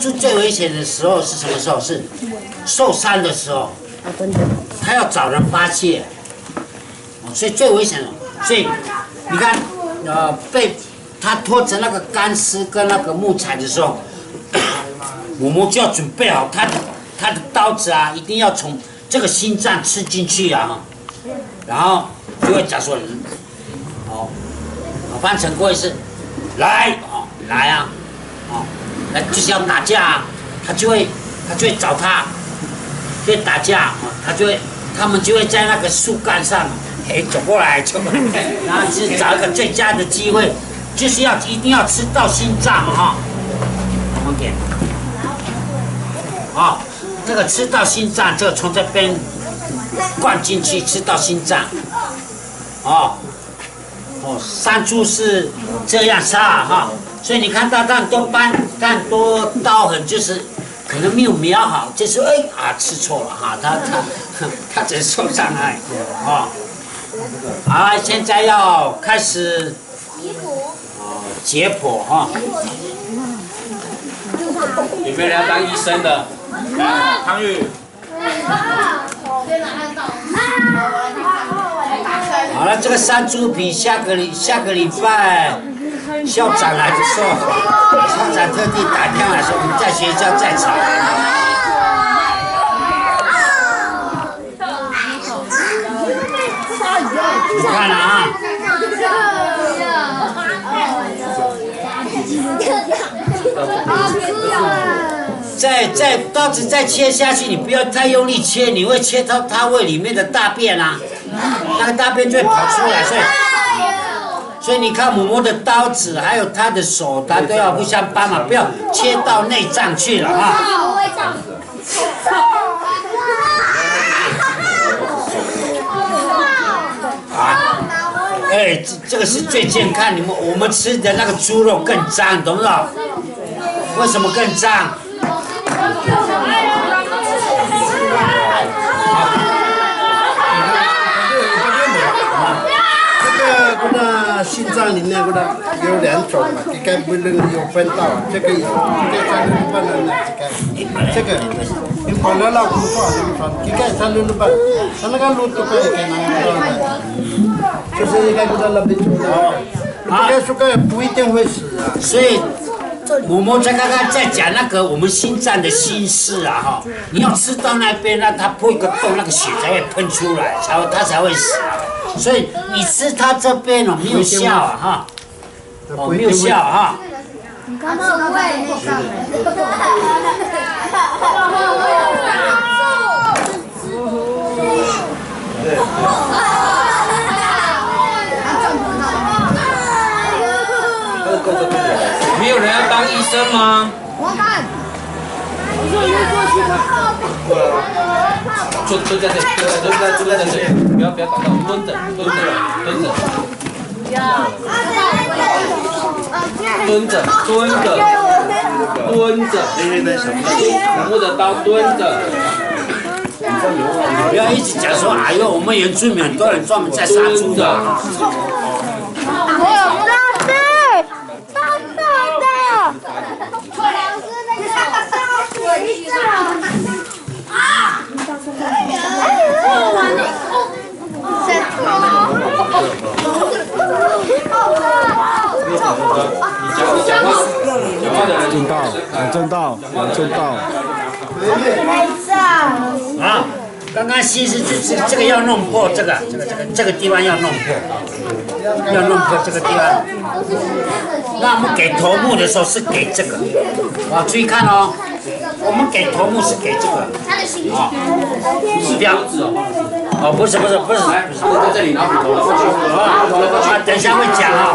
最危险的时候是什么时候？是受伤的时候，他要找人发泄，所以最危险的。所以你看，被他拖着那个干尸跟那个木材的时候，我们就要准备好他的刀子啊，一定要从这个心脏刺进去啊，然后就会讲说，翻成过一次，来啊，来就是要打架啊，他就会找他，就会打架，他们就会在那个树干上，走过来，然后就是找一个最佳的机会，就是一定要吃到心脏哈，我们点，这个吃到心脏，这个从这边灌进去，吃到心脏，山猪是这样杀哈，所以你看到很多刀痕，就是可能没有瞄好，就是吃错了哈，他只是受伤害，好，现在要开始解剖哈。有没有人要当医生的？汤玉。好了，这个山猪皮下个礼拜校长来的时候，校长特地打电话来说我们在学校在场。你看了啊？刀子再切下去，你不要太用力切，你会切到它胃里面的大便啊，那个大便就会跑出来，所以你看嬷嬷的刀子还有她的手，她都要互相帮忙，不要切到内脏去了啊。这个是最健康，我们吃的那个猪肉更脏，懂不懂？为什么更脏？那心脏里面有2种嘛，这个不能有分到，这个有，这个你跑了老苦法的地方，这个三轮半，三个路都可以给拿，就是一个不能那边做的，这个不一定会死啊。所以嬷嬷刚刚在讲那个我们心脏的心室啊哈，你要吃到那边，让它破一个洞，那个血才会喷出来，它才会死啊。所以你吃它这边没有效啊哈，没有效啊。没有人要当医生吗？我干。蹲在这里，蹲在这里，不要搞到，蹲着。嬷嬷的刀蹲着。不要一直讲说，哎呦，我们原住民很多人专门在杀猪的。正道。啊，刚刚西是这个要弄破，这个地方要弄破，这个地方。那我们给头目的时候是给这个，注意看哦，我们给头目是给这个，是标志哦，不是，在这里，然后骨头过去，等一下会讲啊。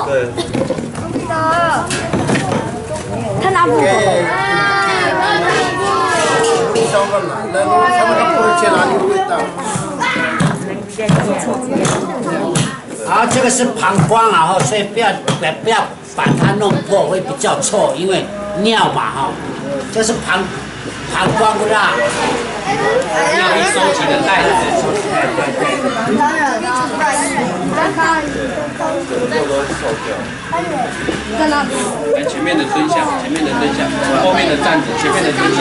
对。他拿不走。好，这个是膀胱啊，所以不要把它弄破，会比较臭，因为尿嘛哈，这是膀胱不大。尿液收集的袋子。在哪里？来前面的蹲下，前面的蹲下，后面的站着，前面的蹲下。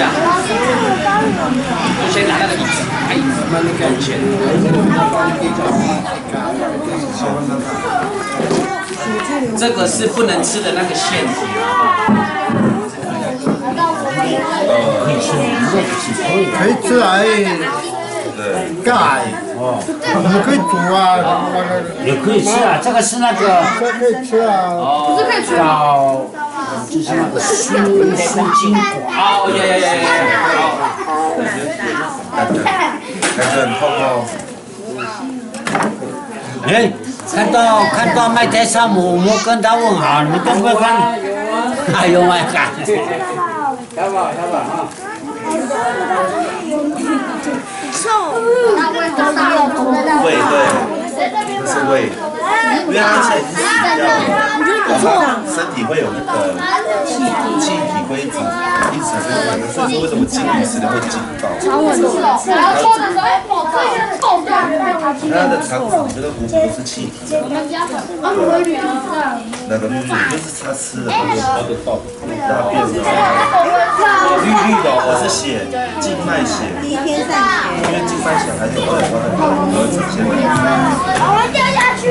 就先拿那个椅子，拿椅子往前。这个是不能吃的那个馅体可以吃来盖哦，我们可以煮啊，也可以吃啊。这个是那个这可以吃啊。不是可以吃吗？叫就是那个苏金果。哦，看着泡泡。哎，看到麦台山姆，我们跟他问好，你们都不会看？哎呦妈呀！胃对，是胃，因为它现在已经死掉了，身体会有那个气体会一直产生反应，所以说为什么进鱼吃的会劲爆？它的肠子里面的糊不是气体，那个绿就是它吃的大便的，绿的，我是血，静脉血，因为静脉血还有2个呈现的。我会掉下去。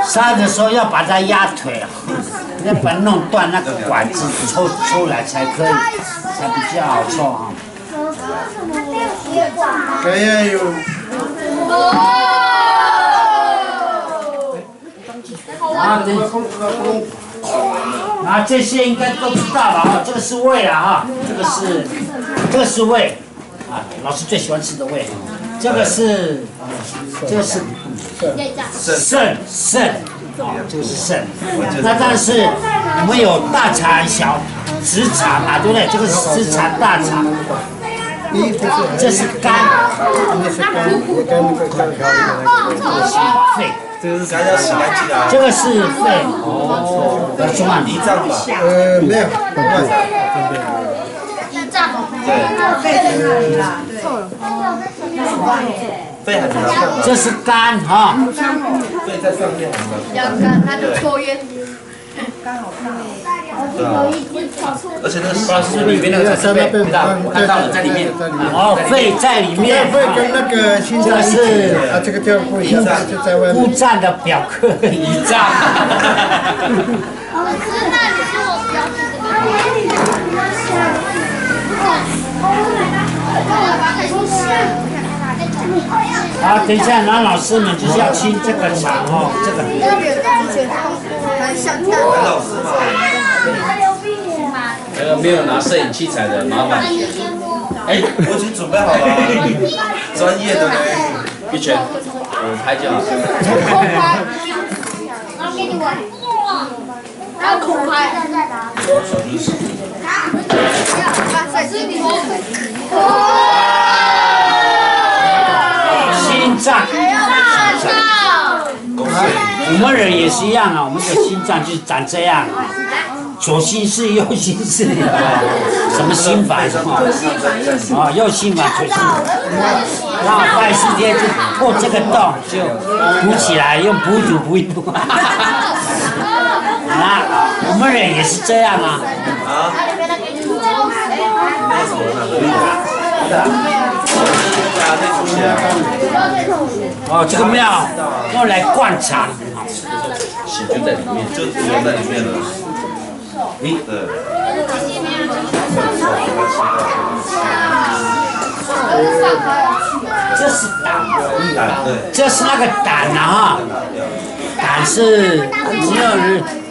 杀的时候要把它压腿啊，要把它弄断那个管子抽来才可以，才比较好抽啊。这也有。啊，这些应该都知道了啊，这个是胃啊，这个是胃啊，老师最喜欢吃的胃。这个是肾，啊，这个是肾。那但是我们有大肠、小直肠啊，对不对？这个是直肠、大肠。这是肝，肺。这个是肝要洗干净啊。这个是肺，哦，中啊，胰脏吧？没有，肺还比较上。这是肝哈。肺在上面很比较干，他就抽烟。对啊，而且那个是里面那个才是肺，我看到了在里面。哦，肺在里面。肺跟那个心脏是啊，这个叫不一样，就在外面。腹脏的表科胰脏。好，等一下，然后老师们就是要清这个肠哦，这个。老师嘛。那个没有拿摄影器材的，麻烦。哎，我已经准备好了，专业的呢。一拳，我拍就好。然后给你玩，然后空拍。心脏。我们人也是一样啊，我们的心脏就是长这样啊，左心室、右心室，什么心房啊？右心房、左心房，然后拜4天就破这个洞，就补起来，用补土补一补。啊，我们人也是这样啊。哦，这个庙用来灌肠，血就在里面，就留在里面了。对。这是胆，对。这是那个胆啊，胆是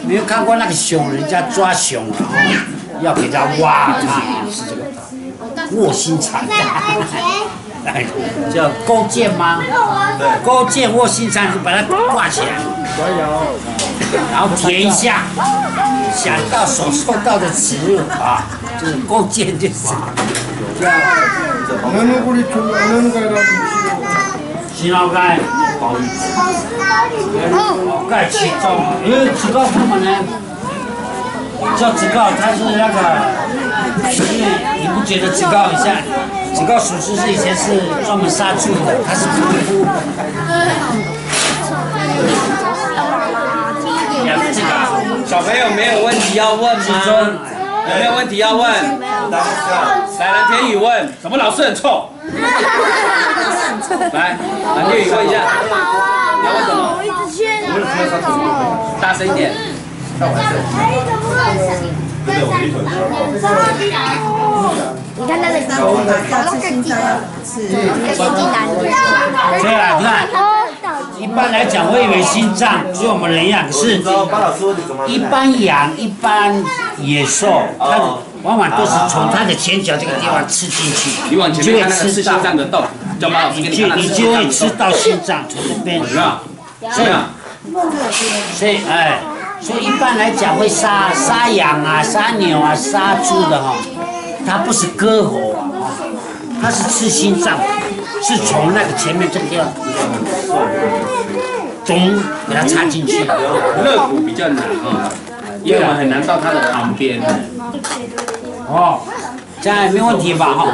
没有看过那个熊，人家抓熊啊，要给它挖它，是这个卧薪尝胆。哎，叫勾践吗？对，勾践卧薪尝就把它挂起来，然后填一下，想到所受到的耻辱啊，就是勾践就是。新老盖，盖其中，因为知道他们呢，叫子高，它是那个，因为你不觉得子高很像？子高属实是以前是专门杀猪的，它是屠夫。小朋友没有问题要问吗？有没有问题要问？来，蓝天宇问，什么老师很臭？来，蓝天宇问一下，你要问什么？大声一点。你看那个手，要吃心脏，对啊，你看，一般来讲，我以为心脏是我们人养，可是一般羊、一般野兽，它往往都是从它的前脚这个地方吃进去，你往前面看那个吃心脏的洞，叫马老师给你看。你就会吃到心脏，从这边。有没有？所以一般来讲会杀羊啊、杀牛啊、杀猪的哈，它不是割喉啊，它是吃心脏，是从那个前面这个地方，咚给它插进去。肋骨比较难啊，因为我们很难到它的旁边。哦，这样没问题吧？哈，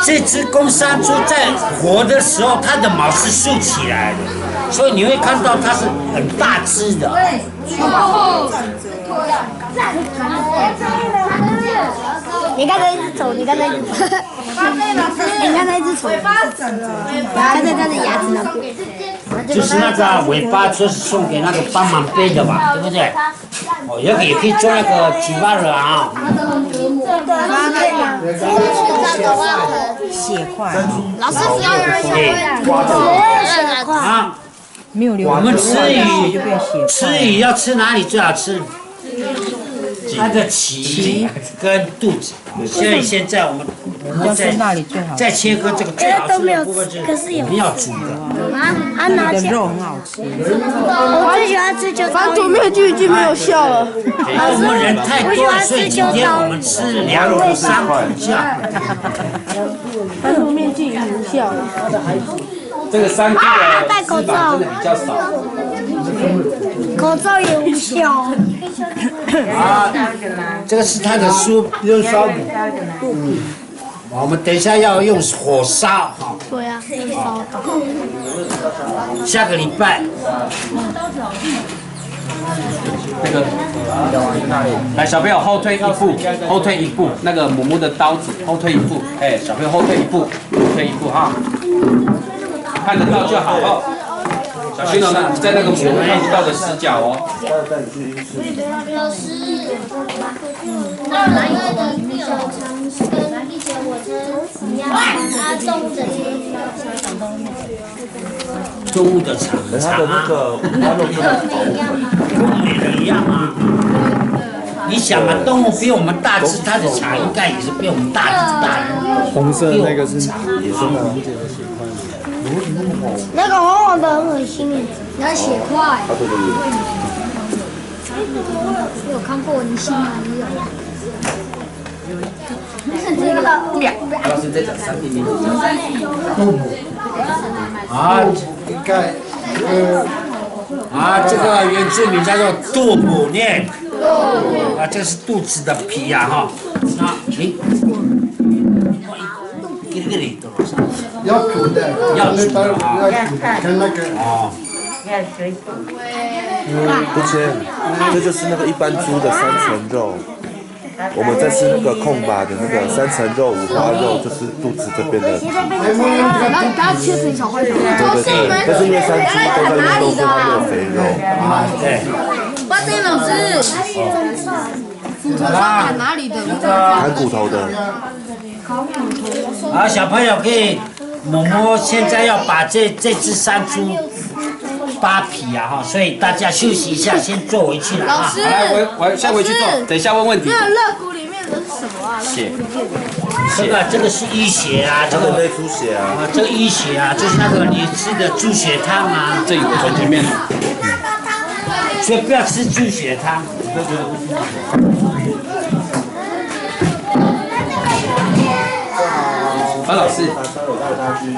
这只公杀猪在活的时候，它的毛是竖起来的，所以你会看到它是很大只的。你看那一只手，你看那一只手，你看那一只手，它在它的牙齿那边。就是那个尾巴，就是送给那个帮忙背的吧，对不对？哦，也可以做那个举巴惹啊。血块。老师不要有人血块。啊，没有流。我们吃鱼要吃哪里最好吃？它的鳍跟肚子。所以现在我们在切割这个最好吃的部分就是我们要煮的。那个肉很好吃。我最喜欢吃就反正面具已经没有效了。我们人太多了，所以今天我们吃2口3口酱。反正面具已经无效了。这个3G的戴口罩真的比较少。口罩也无效。啊，这个是它的酥，用烧饼。我们等一下要用火烧，哈。对呀，烧的。下个礼拜。那个，来，小朋友后退一步，后退一步，那个母母的刀子后退一步，哎，小朋友后退一步，后退一步哈，看得到就好哦。小心哦，在那个母母看不到的死角哦。老师，那蓝色的有常是跟以前我车一样，它动物的动物的肠它的那个它肉真的好跟我们人一样啊。你想啊，动物比我们大只，它的肠应该也是比我们大只大的。红色那个是野生的。那个黄黄的很恶心耶，那血块。啊，对对对。我有看过，你信吗？你有？老师在讲3点啊，这个原住民叫做杜母念，啊，这是肚子的皮呀，哈，啊，要煮的，要煮的啊，跟那个哦，不切，这就是那个一般猪的3层肉。我们在吃那个控把的那个3层肉、五花肉，就是肚子这边的。然后把它切成小块小块。对对对，但是因为3只都在运动，所以它没有肥肉。啊，对。巴丁老师，骨头上砍哪里的？砍骨头的。好，小朋友可以，嬷嬷现在要把这只山猪扒皮啊哈，所以大家休息一下，先坐回去了啊。来，我先回去做，等一下问问题。那肋骨里面的是什么啊？血，这个是淤血啊，这个内出血啊。啊，这个淤血啊，就是那个你吃的猪血汤啊，这从前面。所以不要吃猪血汤。樊老师，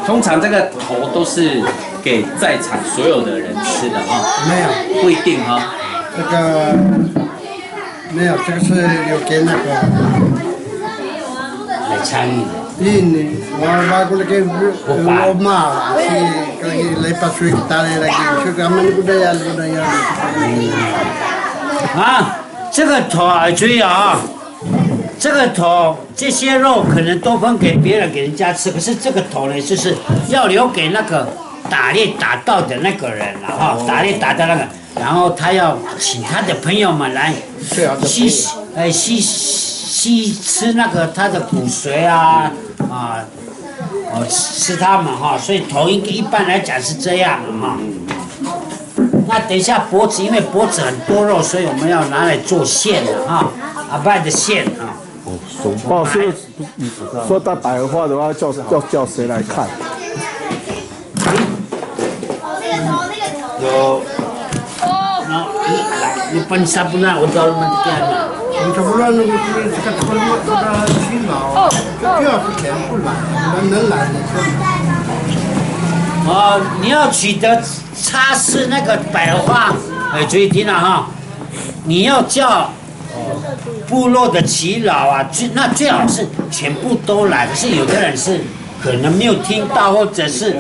通常这个头都是给在场所有的人吃的哈，没有，不一定哈。这个没有，这个是有给那个来参与的。印尼，我过来给我妈去来把水打来给，去他们budaya。啊，这个头啊，注意啊，这个头这些肉可能都分给别人给人家吃，可是这个头呢，就是要留给那个打猎打到的那个人了哈，打猎打到那个，然后他要请他的朋友们来吸吃那个他的骨髓啊吃他们哈，所以头一般来讲是这样的哈。那等一下脖子，因为脖子很多肉，所以我们要拿来做线的哈，阿拜的线啊。老师说到百合花的话，叫谁来看？有。你本身不然我到了门店了。Sebulan nunggu sekat sekolah sudah silau, dia harus campur lah,能来你要取得擦拭那个百合花，注意听了哈，你要叫部落的耆老啊，那最好是全部都来，可是有的人是可能没有听到，或者是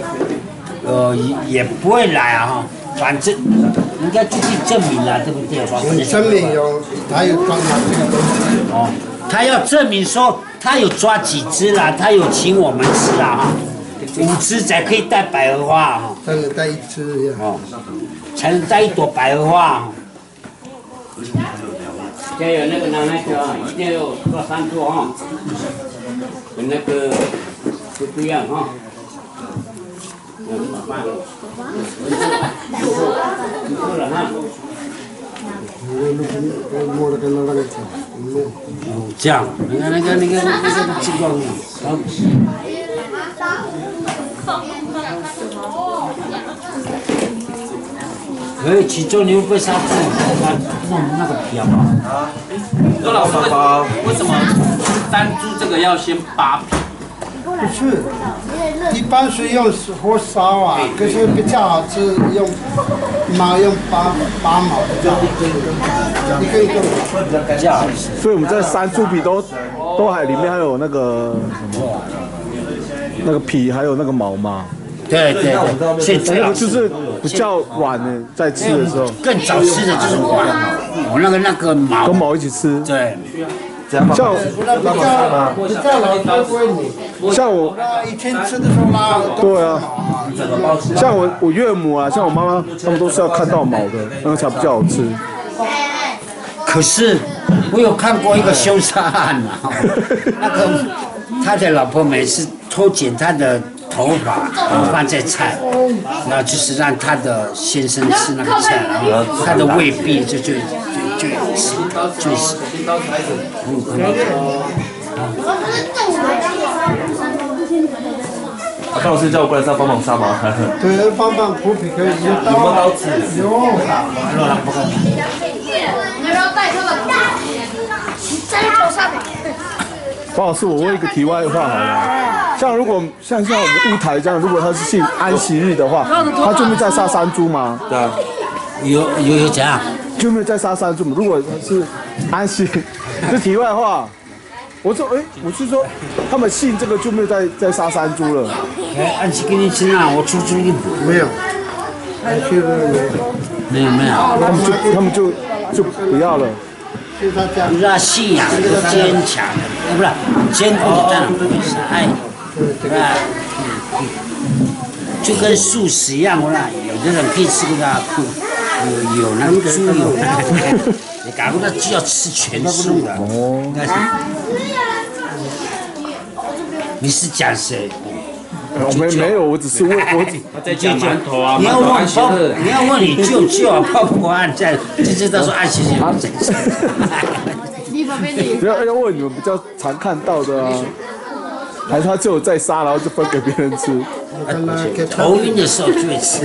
也不会来啊哈，反正应该自己证明了，对不对？证明有他有抓到这个东西。哦，他要证明说他有抓几只啦，他有请我们吃啦哈，5只才可以带百合花哈，才能带1只呀。哦，才能带1朵百合花哈。加油，那个拿那个啊，一定要做3朵哈，跟那个不一样哈。够了哈。这样，那个情况，好。其中你会被杀猪，弄那个皮好不好？周老师，为什么山猪这个要先扒皮？不是，一般是用火烧啊，可是比较好吃，用拔毛比较好吃，一根一根会比较干净。所以我们在山猪皮都还里面还有那个什么，那个皮还有那个毛嘛。对，所以最好就是比较软的，在吃的时候。更早吃的就是软，那个毛跟毛一起吃。对。像比较老不会你。像我以前吃的时候拉。对啊。像我岳母啊，像我妈妈，他们都是要看到毛的，那个才比较好吃。可是我有看过一个凶杀案啊，那个他的老婆每次偷剪他的头发，放在菜，然后就是让他的先生吃那个菜，然后他的胃壁就死。张老师叫我过来是要帮忙杀吗？对，帮忙剥皮可以。有没有刀子？有。包老师，我问一个题外话好了，像如果像我们乌台这样，如果他是信安息日的话，他就没有在杀山猪吗？对啊。有这样。就没有在杀山猪吗？如果是安息，这题外话。我说，我是说，他们信这个就没有在杀山猪了。安琪给你吃啊，我出租一没有，没有，他们就不要了。不是信仰坚强的，不是坚固的当然不会杀，对吧？就跟素食一样啦，有的人可以吃个苦，有那个猪有那个，你搞不到就要吃全素的，应该是。你是讲谁？没有，我只是问我。他在讲馒头啊，你要问你舅舅啊，包括按在，就知道说按谢谢。要问你们比较常看到的啊，还是他只有在杀，然后就分给别人吃？头晕的时候就会吃。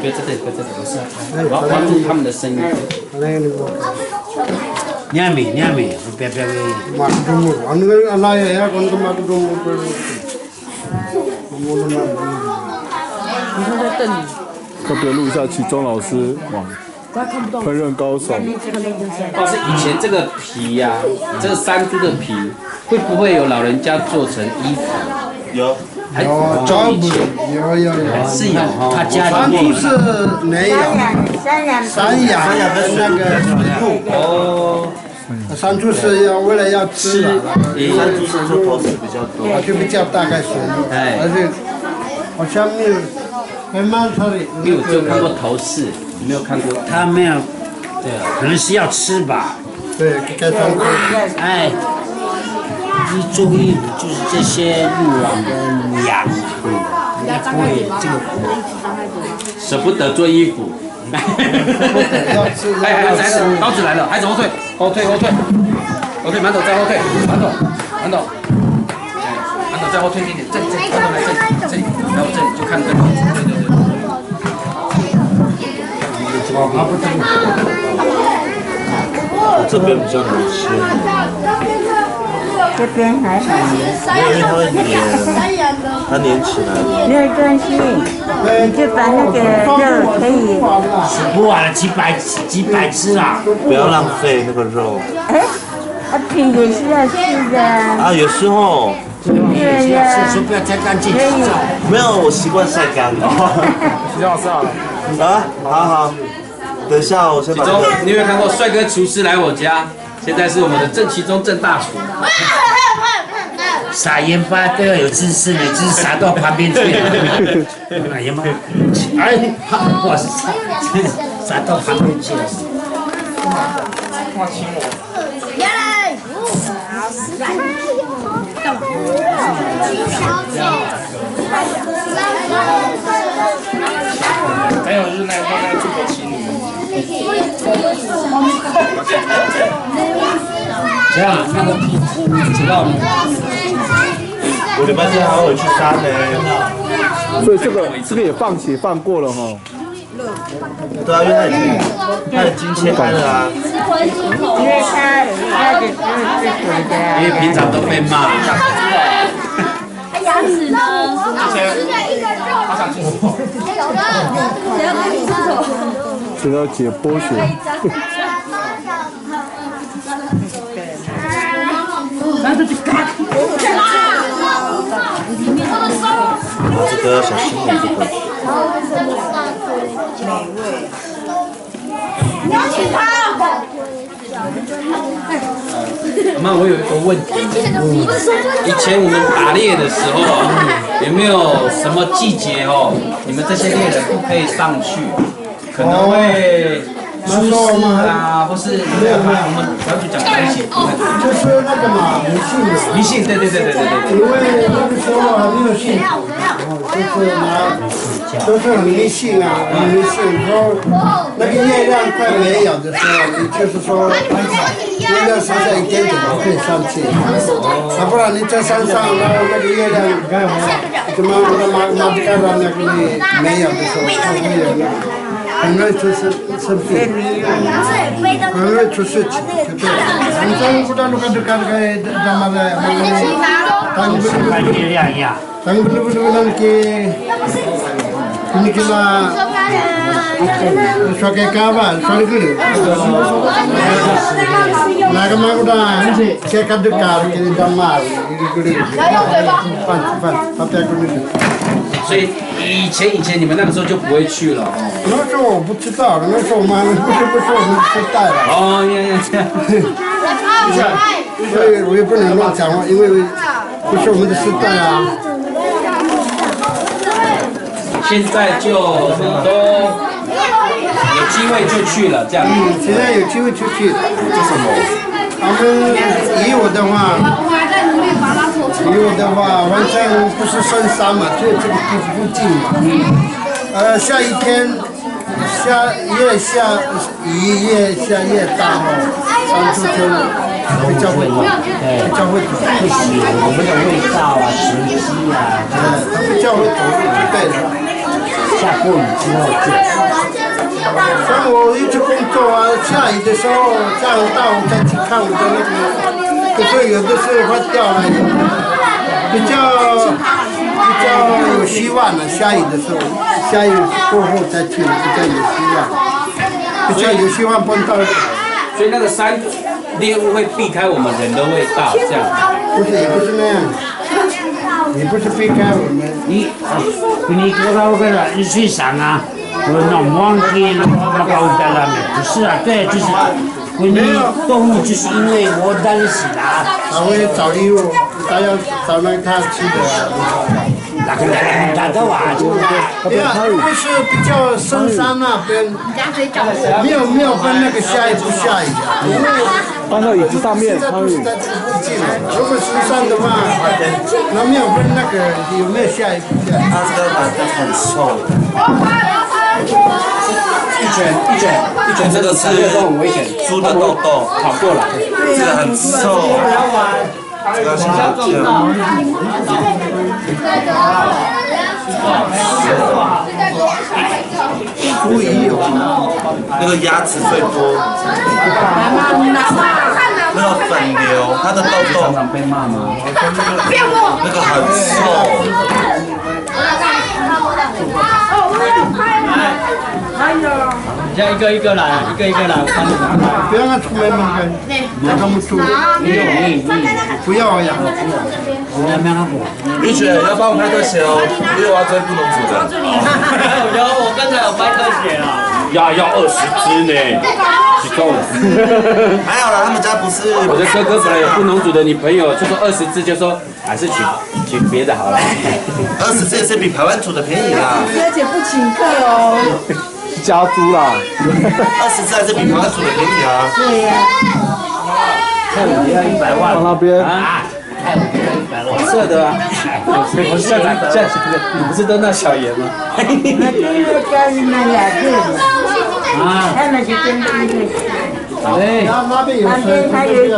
不要在这里，不是，我要关注他们的声音。娘们，不要。特别录一下其中老师哇，烹饪高手。倒是以前这个皮呀、这个山猪的皮，会不会有老人家做成衣服？有。还有，有，是有哈。他家山猪里面是没有，山羊跟那个鹿。哦。山猪是为了要吃的，山猪是说头饰比较多，它就比较大概水，而且好像没有，还蛮长的。因为我只有看过头饰，没有看过。他没有，对，可能是要吃吧。对，该穿过。哎，一注意就是这些鹿啊跟羊，也不会这个舍不得做衣服。孩子，刀子来了，孩子后退，馒头再后退，馒头再后退一点点，这里，馒头来这里，然后这里就看这里，对。这边比较难切。这边还好，因为它会粘，它粘起来。没有关系，你就把那个肉可以。吃不完了，几百只啊！不要浪费那个肉。哎，皮也是要吃的。啊，有时候。对呀。是说不要太干净。没有，我习惯晒干了。洗好晒了。啊，好。等一下，我先把。你有没有看过帅哥厨师来我家？现在是我们的郑其中郑大厨。撒盐巴都要有姿势，每次撒到旁边去了。撒盐巴，哎，我撒到旁边去了。哇，亲我。还有就是那个猪头亲你。这样，那个知道吗？我礼拜天还会去山呢。所以这个也放血放过了哈。对啊，因为它已经切开了啊。因为它的是水的。因为平常都被骂。牙齿呢？好想吃手。谁要跟你吃手？只要解剥血。这个要小心点，这个。妈，我有一个问题，以前我们打猎的时候，有没有什么季节哦，你们这些猎人不可以上去，可能会出事啊，或是我们小组讲危险，就是那个嘛，迷信，对。因为那个时候还没有信徒，都是很迷信啊，很迷信。说那个月亮快没有的时候，你就是说月亮剩下一点点就可以上去，要不然你在山上，然后那个月亮怎么马比干那个没有的时候，会有很容易出生病，很容易出事情，就对了。反正不知道那个干个他妈的，跟月亮一样。Tang betul-betul nanti ini kita sebagai kawan, soal itu. Nah kemarin udah saya kadekar jadi damar, ini tapi aku ini. 所以以前你们那个时候就不会去了。那时候我不知道，那时候我们不是我们时代了。哦呀，所以我也不能乱讲话，因为不是我们的时代啊。现在就你都有机会就去了，这样。现在有机会出去。这什么？他们以我的话，反正不是深山嘛，就这个地附近嘛。下一天，越下雨越下越大哦，山猪就比较会走，不喜欢我们的味道啊，时机啊，它比较会走路，对的。下过雨之后就。像我一直工作啊，下雨的时候下很大，我再去看我的那个，就是有的时候快掉了，比较有希望了。下雨的时候，下雨过后再去比较有希望。比较有希望碰到。所以那个山猎物会避开我们人的味道，这样。不是，也不是那样。你不是避开我们。你说到那个日去上啊，我弄忘记那个在那边，不是啊，对，就是。你动物就是因为我担心啦，他会找礼物，他要找那他吃的。那个大的话，对不对？不是比较深山那边，没有分那个下雨不下雨的，因为放到椅子上面，它是在这附近。如果深山的话，那没有分那个有没有下雨不下雨。它这个板凳很瘦。一卷，这个是猪的豆豆跑过来，这个很瘦，这个是好见。猪也有，那个牙齿最多，那个粉瘤，它的豆豆常常被骂吗？那个很瘦。你现在一个一个来，我帮你拿来。不要让他出门嘛，让他们住。不要呀。雨雪要帮我拍特写哦，因为我要追不农组的。我刚才有拍特写了。要20只呢，几够了。还好啦，他们家不是。我的哥哥本来有布农族的女朋友，就说20只，就说还是娶别的好了。20只也是比台湾煮的便宜啦。而且不请客哦。加租啦。20只还是比台湾煮的便宜啊。对呀。要100万放那边。啊！黄色的啊，我下次你不是都那小盐吗？那第一个家人们2个嘛，他们就跟第一个。对，那边有水，还有一个。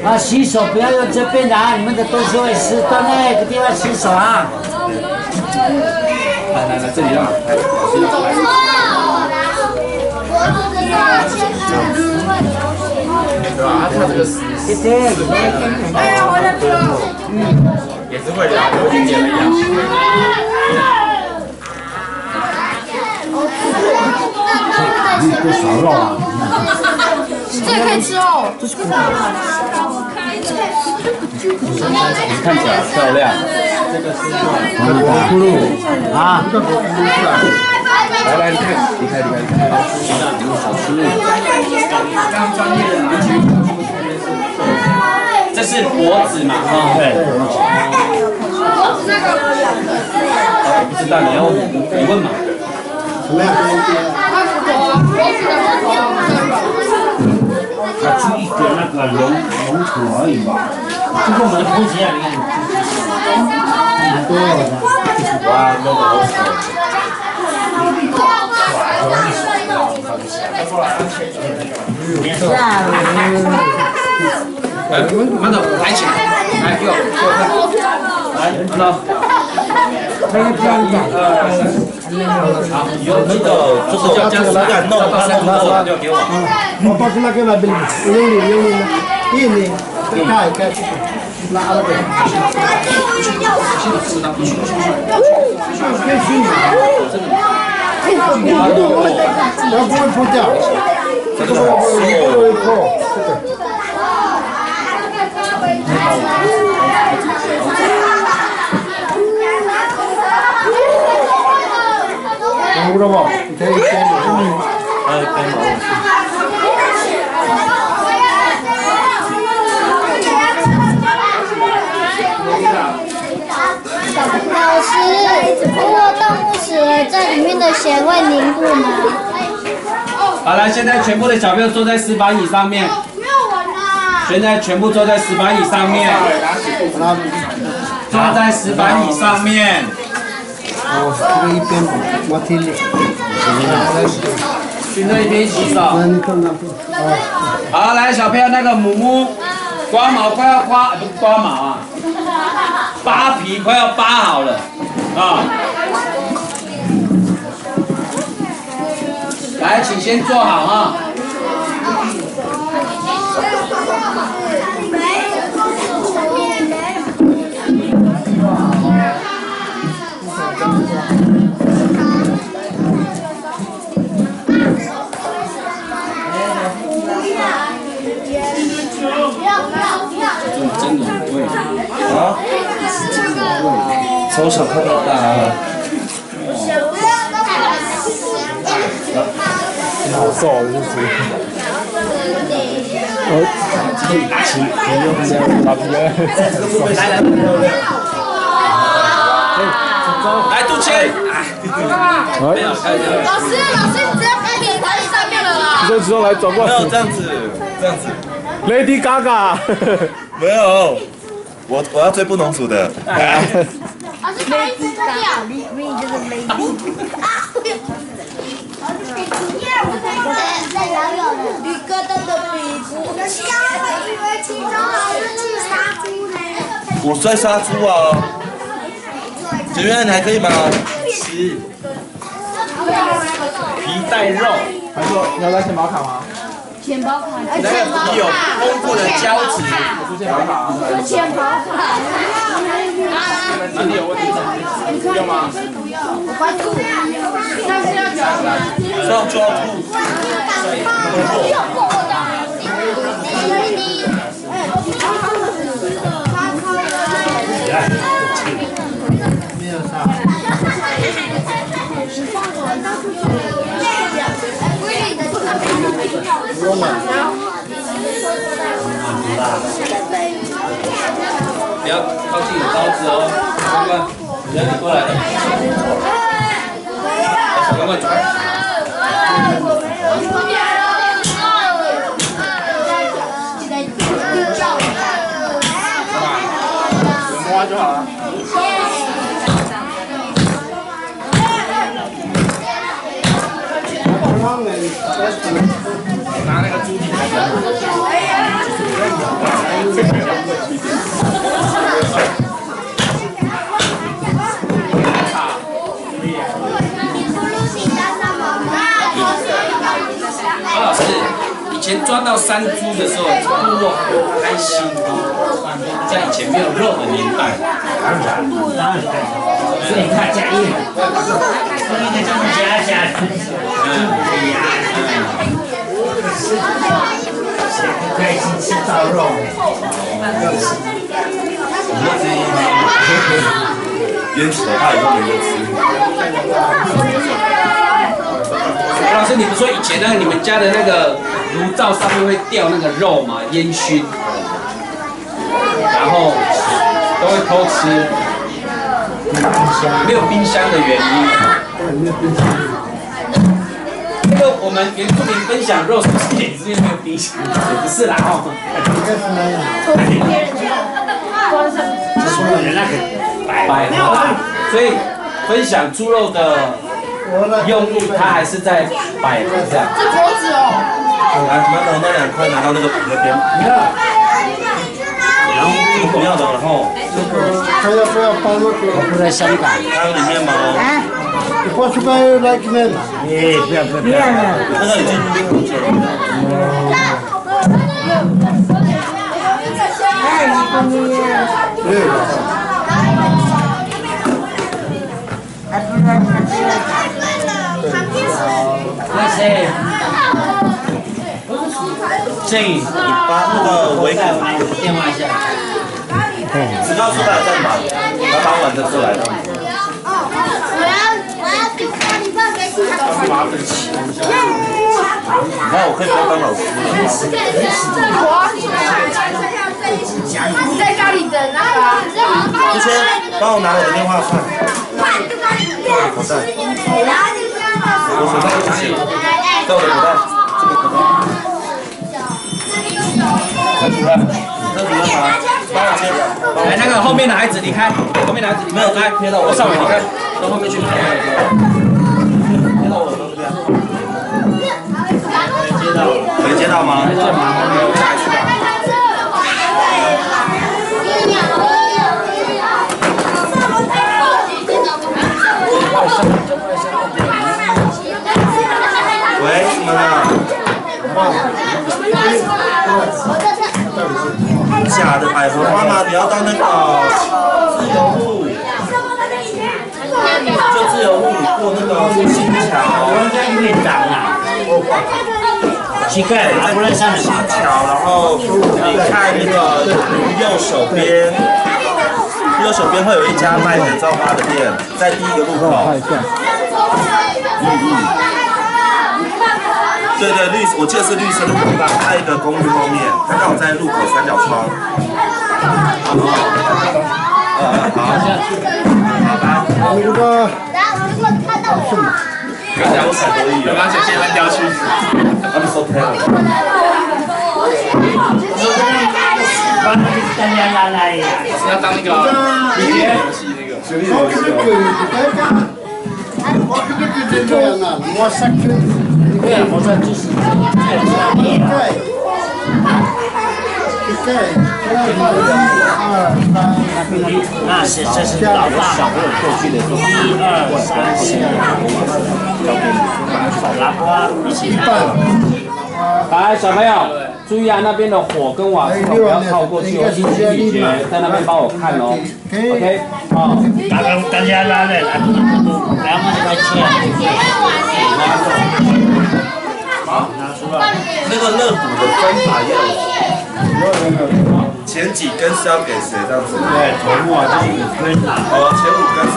啊，洗手不要用这边的啊，你们的东西会湿，到那个地方洗手啊。来，这里啊。对吧？他这个是。哎呀，我的天！也是会聊，有点一样。这少肉啊！这也可以吃哦。看起来漂亮。这个是果咕噜啊！来，离开。这是脖子嘛？对。不知道你问嘛？什么样？它就一个那个龙土而已吧，就跟我们的拖鞋一样。蛮多的。哇，那个好丑。慢走，抬起来，来给我看，来，慢走。没有这样讲。好，以后记得就是叫这样子，弄到山头后就给我。我把那个那边，用力，一开。那阿拉伯。它不会破掉，这个不会破。懂了吧？你可以先老师，如果动物死了，在里面的血会凝固吗？好了，现在全部的小朋友坐在石板椅上面。现在全部坐在石板椅上面。坐在石板椅上面。这个一边我听你。循着一边洗手。好，来小朋友，那个母母刮毛快要刮，不是刮毛啊，扒皮快要扒好了啊。来，请先坐好啊。我想看到大。好瘦，就是。来，杜谦。没有，开玩笑。老师，你只要开给台上面了啦。之后来转过来。没有这样子。 Lady Gaga， 没有，我要追布农族的。老师，可以追得掉。你就是 Lady。在摇摇的。驴哥的鼻子。我以为其中老师去杀猪呢。我在杀猪啊。姐妹，你还可以吗？吃。皮带肉。还说你要来钱包卡吗？ 钱包卡，有丰富的胶质。出钱包卡。钱包卡。哪里有问题？不用吗？我关注。但是要抓吗？是要抓住。没有啥。不要靠近刀子哦，关关，人你过来。关关转。摸就好了。拿那个猪蹄高老师，以前抓到山猪的时候，部落很开心，在以前没有肉的年代。当然，所以他加一，所以他加，开心吃到肉。淹死了，他以后没得吃。老师，你不说以前那个你们家的那个炉灶上面会吊那个肉吗？烟熏，然后都会偷吃。没有冰箱的原因。那个我们原住民分享肉是不是也是因为没有冰箱？也不是啦哦。猪肉的那个摆盘，所以分享猪肉的用意，它还是在摆盘这样。这桌子哦。来，拿到那2块，拿到那个那边。然后不要的，然后还要不要放入去？我不在香港。还有里面吗？你放出来来给面。哎，不要。那个已经冰久了。这你把那个围杆电话一下。只告诉他在哪，他当晚就出来了。我要丢咖喱饭给你。那我可以不要当老师你在家里等那个。之前帮我拿我的电话串。口袋。我手上有钱，在我的口袋，这个口袋。来，主任，那主任拿，帮我接。来，那个后面的孩子离开，后面的孩子没有来，贴到我上面，你看，到后面去。贴到我的这边。没接到吗？没接到吗？喂，什么呢？假的百合花吗？你要当那个自由户，就自由户，你过那个新桥，我在有点长啊。膝盖拿不来上面。新桥，然后你看那个右手边。右手边会有一家卖人造花的店，在第一个路口。对对，我记得是绿色的口袋，在一个公寓后面，它刚好在路口三角窗。好，那个。刚才我才多亿，刚才先掉去。I'm so tired。要当那个明天游戏那个。对啊，我说就是那是这是老大小朋友过去的1、2、3、4，拿花一起拿。来，小朋友，注意啊，那边的火跟瓦斯桶不要靠过去哦，请李杰在那边帮我看哦。OK， 好。大家拉来，然后来切。好，拿出来。那个肋骨的分法也有，前几根是要给谁这样子？对，头目啊，就是5根啊。哦，前5根是。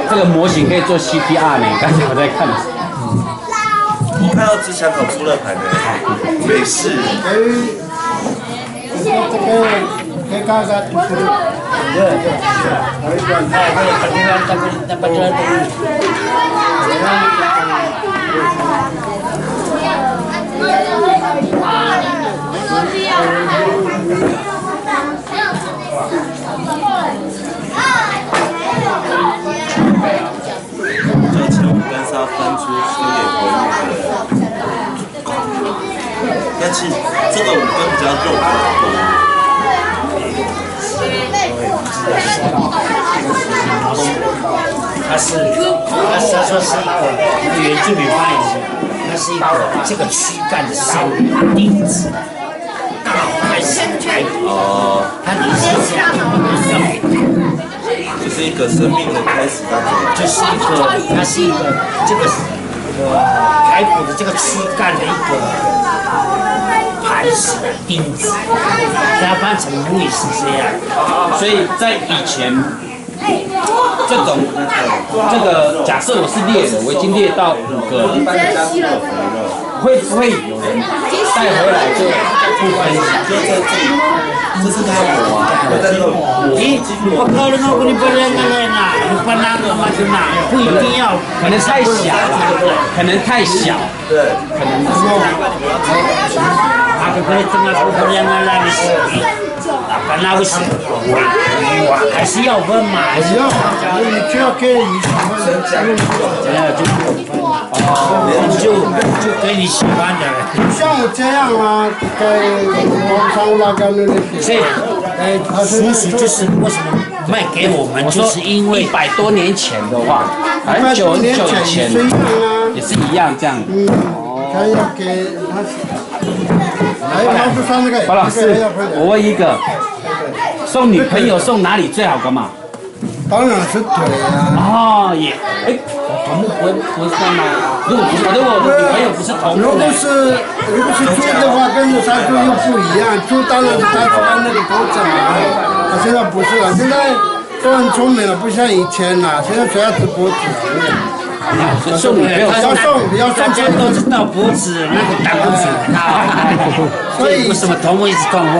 这个模型可以做 CPR 呢，刚才我在看。我看到只想烤猪肋排的，美式。这前5根是要分出出给国语的，但是这个5根比较肉比较多。它说是一个原住民翻译是，它是一个这个躯干的生命钉子，刚好开始开头。哦，它的意思是这样，就是一个生命的开始，就是一个，它是一个这个排骨的这个躯干的一个磐石的钉子，它翻成母语是这样。所以在以前。这个假设我是猎人，我已经猎到5个了，会不会有人带回来就不分享？这是他我啊，我可能我跟你不认得人呐，你不那个嘛就那，不一定要，可能太小了，可能太小，对，可能那个可以怎么不认得那个事情？本来不是，还是要问嘛，还是要，你只要给你喜欢的，就给你喜欢的。像我这样啊，在网上那个那些，叔叔就是为什么卖给我们，就是因为100多年前的话，很久很久以前也是一样这样。他要给他。包老师，我问一个，送女朋友送哪里最好干嘛？当然是腿哦，啊。也，头目不是干嘛？如果女朋友不是头目，如果是猪的话，跟着杀猪又不一样。猪当然是它穿那个头整啊，现在不是了，现在都很聪明了，不像以前了，现在只要吃脖子。送女朋友要送，大家都知道脖子那个大骨头，所以为什么头目一直痛风？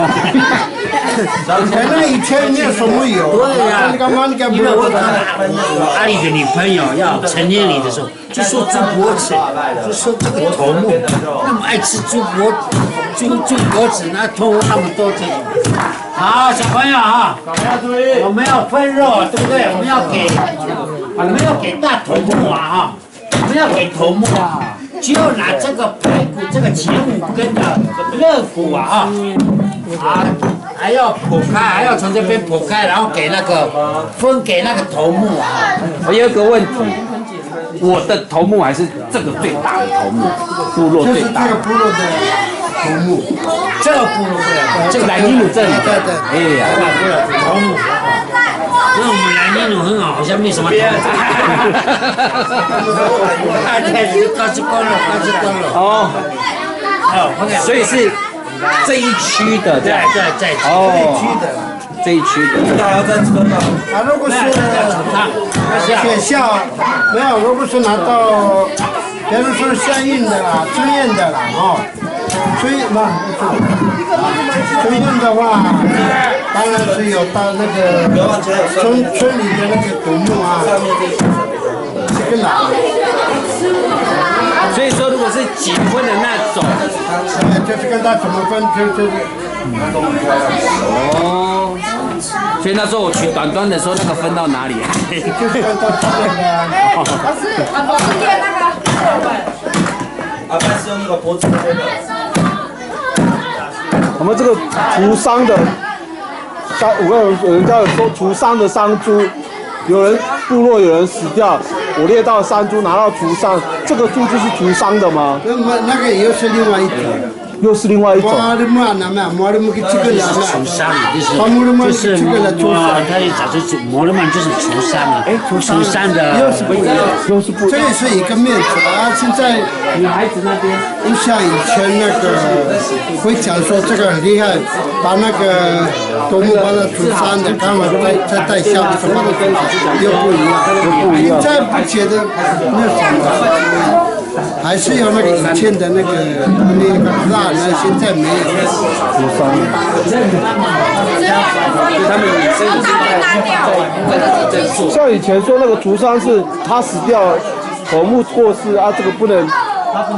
以前没有什么油。对呀，因为我阿里的女朋友要成年礼的时候，就说猪脖子，就说这个头目那么爱吃猪脖子，那头目那么多这种。好，小朋友啊，我们要分肉，对不对？我们要给大头目啊哈，我们要给头目啊，就拿这个排骨这个前5根的肋骨啊还要剖开，还要从这边剖开，然后给那个分给那个头目啊。我有一个问题，我的头目还是这个最大的头目，部落最大的。部落的头目，这个部落这个莱尼鲁这里，对，哎呀，头目。那我们莱尼鲁很好，好像没什么头目。高级高了。哦，所以是这一区的，对，哦，这这一区的。那还要再分吗？啊，如果是学校没有，如果是拿到，比如说相应的啦、志愿的啦，志愿的话，当然是有到那个村里的那个土木啊，这个啦。所以说，如果是结婚的那种，就是跟他怎么分，就是哦。所以那时候我去短端的时候，那个分到哪里啊？就是跟他这边的。老师练那个。阿爸是用那个脖子推的。我们这个除伤的我看有人家有说除伤的伤猪，有人部落有人死掉，我猎到山猪拿到除伤，这个猪就是除伤的吗？那个又是另外一种。又是另外一种。除伤就是他一早就摩勒曼就是除伤啊，除伤的又是不一样，这也是一个面子啊。现在女孩子那边，不像以前那个会讲说这个很厉害，把那个头目把它除伤的，刚好再带下什么的东西又不一样，现在不觉得那什么。还是有那个以前的那个辣呢，现在没有。像以前说那个除伤是他死掉，头目过世啊，这个不能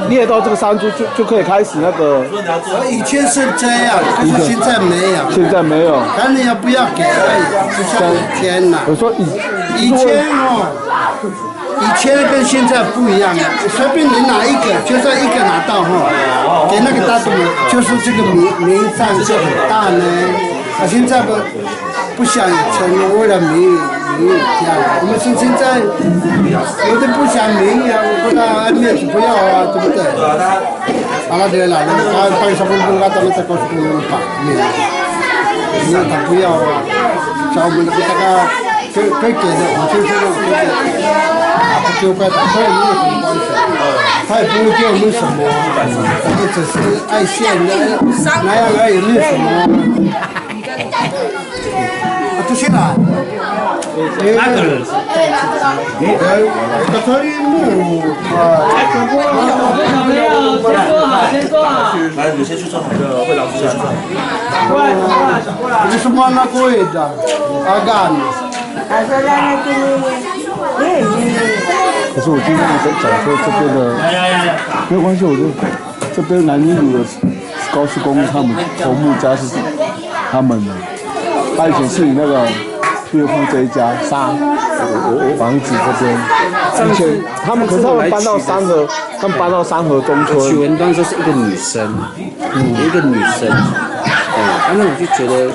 猎到这个山猪就可以开始那个。以前是这样，可是现在没有。现在没有。看你要不要给而已，就像以前呐。我说以前以前跟现在不一样，随便你拿一个，就算一个拿到给那个大动物，就是这个名上就很大呢。现在不像以前为了名这样，我们是现在有的不想名呀，我不他爱面子不要啊，对不对？好了对了，他什么不他们在告诉我们把面子，他不要啊，像我们这个该给的，我就是给的。不给他也没有什么关系，他也不会给我们什么，我们只是爱现的那样而已，没有什么。这些啦，那个，这个木先坐好。来，你先去坐好。会长先去坐好。这是什么那个的？阿干。可是我今天在讲说这边的没有关系，我就这边南宁路的高速公路，他们头目家是他们的，他以前是你那个岳父这一家房子这边，以前他们可是他们搬到三河中村。许文端说是一个女生，一个女生，反正我就觉得。